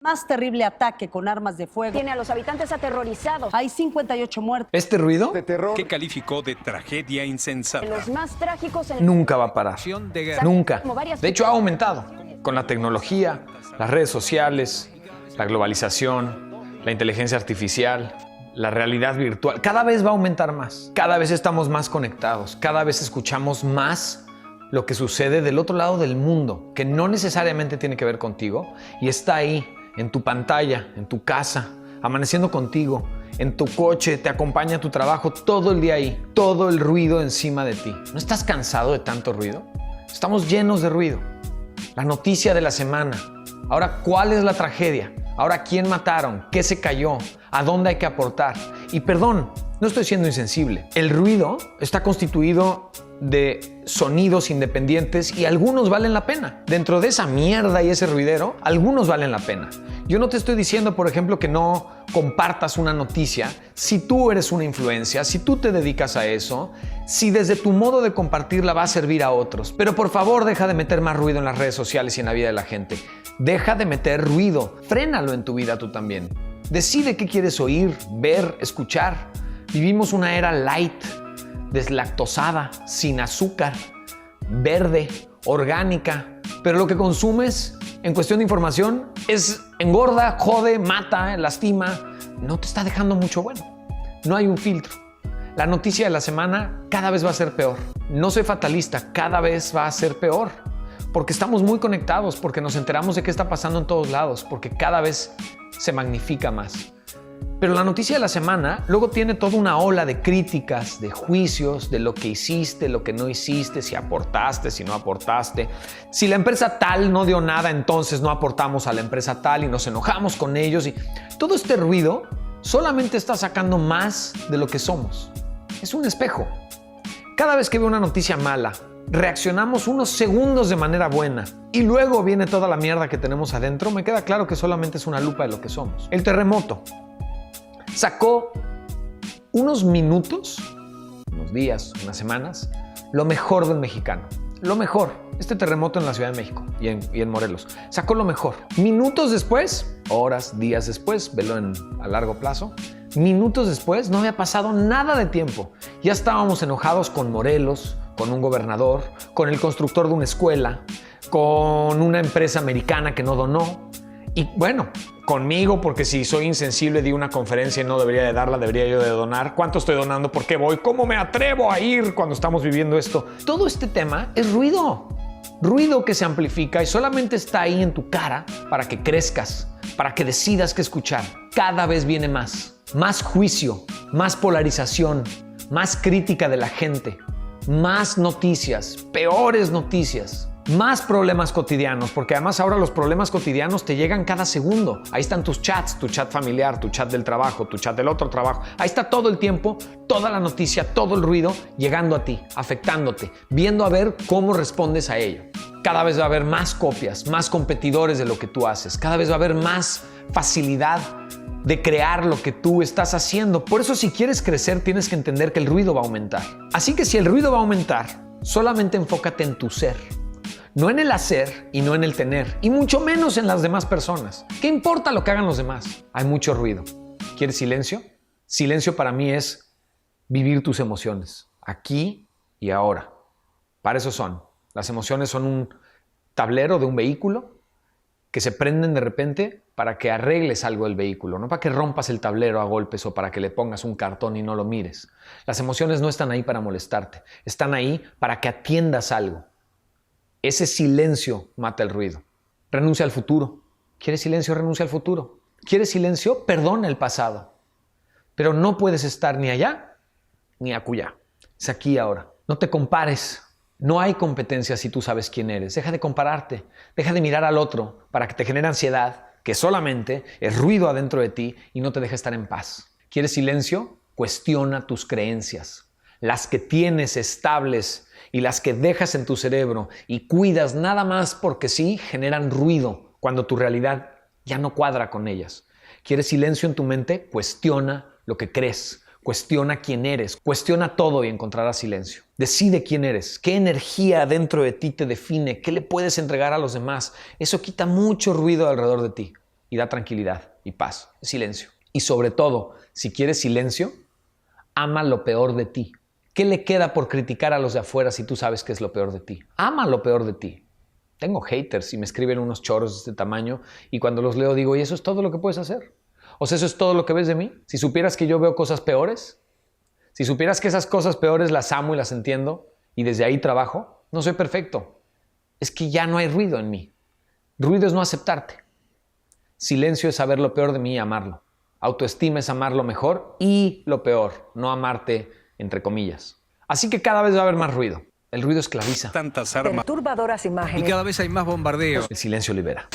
Más terrible ataque con armas de fuego. Tiene a los habitantes aterrorizados. Hay 58 muertos. Este ruido de terror que calificó de tragedia insensata. Los más trágicos en nunca va a parar. De guerra. Nunca. Como varias- De hecho, ha aumentado. Con la tecnología, las redes sociales, la globalización, la inteligencia artificial, la realidad virtual. Cada vez va a aumentar más. Cada vez estamos más conectados. Cada vez escuchamos más lo que sucede del otro lado del mundo, que no necesariamente tiene que ver contigo y está ahí, en tu pantalla, en tu casa, amaneciendo contigo, en tu coche, te acompaña a tu trabajo, todo el día ahí, todo el ruido encima de ti. ¿No estás cansado de tanto ruido? Estamos llenos de ruido. La noticia de la semana. Ahora, ¿cuál es la tragedia? Ahora, ¿quién mataron? ¿Qué se cayó? ¿A dónde hay que aportar? Y perdón, no estoy siendo insensible. El ruido está constituido de sonidos independientes y algunos valen la pena. Dentro de esa mierda y ese ruidero, algunos valen la pena. Yo no te estoy diciendo, por ejemplo, que no compartas una noticia si tú eres una influencia, si tú te dedicas a eso, si desde tu modo de compartirla va a servir a otros. Pero por favor, deja de meter más ruido en las redes sociales y en la vida de la gente. Deja de meter ruido. Frénalo en tu vida tú también. Decide qué quieres oír, ver, escuchar. Vivimos una era light, deslactosada, sin azúcar, verde, orgánica, pero lo que consumes en cuestión de información es engorda, jode, mata, lastima, no te está dejando mucho bueno. No hay un filtro. La noticia de la semana cada vez va a ser peor. No soy fatalista, cada vez va a ser peor, porque estamos muy conectados, porque nos enteramos de qué está pasando en todos lados, porque cada vez se magnifica más. Pero la noticia de la semana luego tiene toda una ola de críticas, de juicios, de lo que hiciste, lo que no hiciste, si aportaste, si no aportaste. Si la empresa tal no dio nada, entonces no aportamos a la empresa tal y nos enojamos con ellos. Y todo este ruido solamente está sacando más de lo que somos. Es un espejo. Cada vez que veo una noticia mala, reaccionamos unos segundos de manera buena y luego viene toda la mierda que tenemos adentro. Me queda claro que solamente es una lupa de lo que somos. El terremoto sacó unos minutos, unos días, unas semanas, lo mejor del mexicano. Lo mejor. Este terremoto en la Ciudad de México y en Morelos sacó lo mejor. Minutos después, horas, días después, velo a largo plazo, minutos después no había pasado nada de tiempo. Ya estábamos enojados con Morelos, con un gobernador, con el constructor de una escuela, con una empresa americana que no donó. Y bueno, conmigo, porque si soy insensible, di una conferencia y no debería de darla, debería yo de donar. ¿Cuánto estoy donando? ¿Por qué voy? ¿Cómo me atrevo a ir cuando estamos viviendo esto? Todo este tema es ruido. Ruido que se amplifica y solamente está ahí en tu cara para que crezcas, para que decidas qué escuchar. Cada vez viene más. Más juicio, más polarización, más crítica de la gente, más noticias, peores noticias. Más problemas cotidianos, porque además ahora los problemas cotidianos te llegan cada segundo. Ahí están tus chats, tu chat familiar, tu chat del trabajo, tu chat del otro trabajo. Ahí está todo el tiempo, toda la noticia, todo el ruido llegando a ti, afectándote, viendo a ver cómo respondes a ello. Cada vez va a haber más copias, más competidores de lo que tú haces. Cada vez va a haber más facilidad de crear lo que tú estás haciendo. Por eso, si quieres crecer, tienes que entender que el ruido va a aumentar. Así que si el ruido va a aumentar, solamente enfócate en tu ser. No en el hacer y no en el tener, y mucho menos en las demás personas. ¿Qué importa lo que hagan los demás? Hay mucho ruido. ¿Quieres silencio? Silencio para mí es vivir tus emociones, aquí y ahora. Para eso son. Las emociones son un tablero de un vehículo que se prenden de repente para que arregles algo del vehículo, no para que rompas el tablero a golpes o para que le pongas un cartón y no lo mires. Las emociones no están ahí para molestarte, están ahí para que atiendas algo. Ese silencio mata el ruido. Renuncia al futuro. ¿Quieres silencio? Renuncia al futuro. ¿Quieres silencio? Perdona el pasado. Pero no puedes estar ni allá ni acullá. Es aquí y ahora. No te compares. No hay competencia si tú sabes quién eres. Deja de compararte. Deja de mirar al otro para que te genere ansiedad, que solamente es ruido adentro de ti y no te deja estar en paz. ¿Quieres silencio? Cuestiona tus creencias. Las que tienes estables y las que dejas en tu cerebro y cuidas nada más porque sí, generan ruido cuando tu realidad ya no cuadra con ellas. ¿Quieres silencio en tu mente? Cuestiona lo que crees, cuestiona quién eres, cuestiona todo y encontrarás silencio. Decide quién eres, qué energía dentro de ti te define, qué le puedes entregar a los demás. Eso quita mucho ruido alrededor de ti. y da tranquilidad y paz. Silencio. Y sobre todo, si quieres silencio, ama lo peor de ti. ¿Qué le queda por criticar a los de afuera si tú sabes que es lo peor de ti? Ama lo peor de ti. Tengo haters y me escriben unos chorros de este tamaño y cuando los leo digo, ¿y eso es todo lo que puedes hacer? O sea, ¿eso es todo lo que ves de mí? Si supieras que yo veo cosas peores, si supieras que esas cosas peores las amo y las entiendo y desde ahí trabajo, no soy perfecto. Es que ya no hay ruido en mí. Ruido es no aceptarte. Silencio es saber lo peor de mí y amarlo. Autoestima es amar lo mejor y lo peor, no amarte entre comillas. Así que cada vez va a haber más ruido. El ruido esclaviza. Tantas armas. Perturbadoras Y imágenes. cada vez hay más bombardeos. El silencio libera.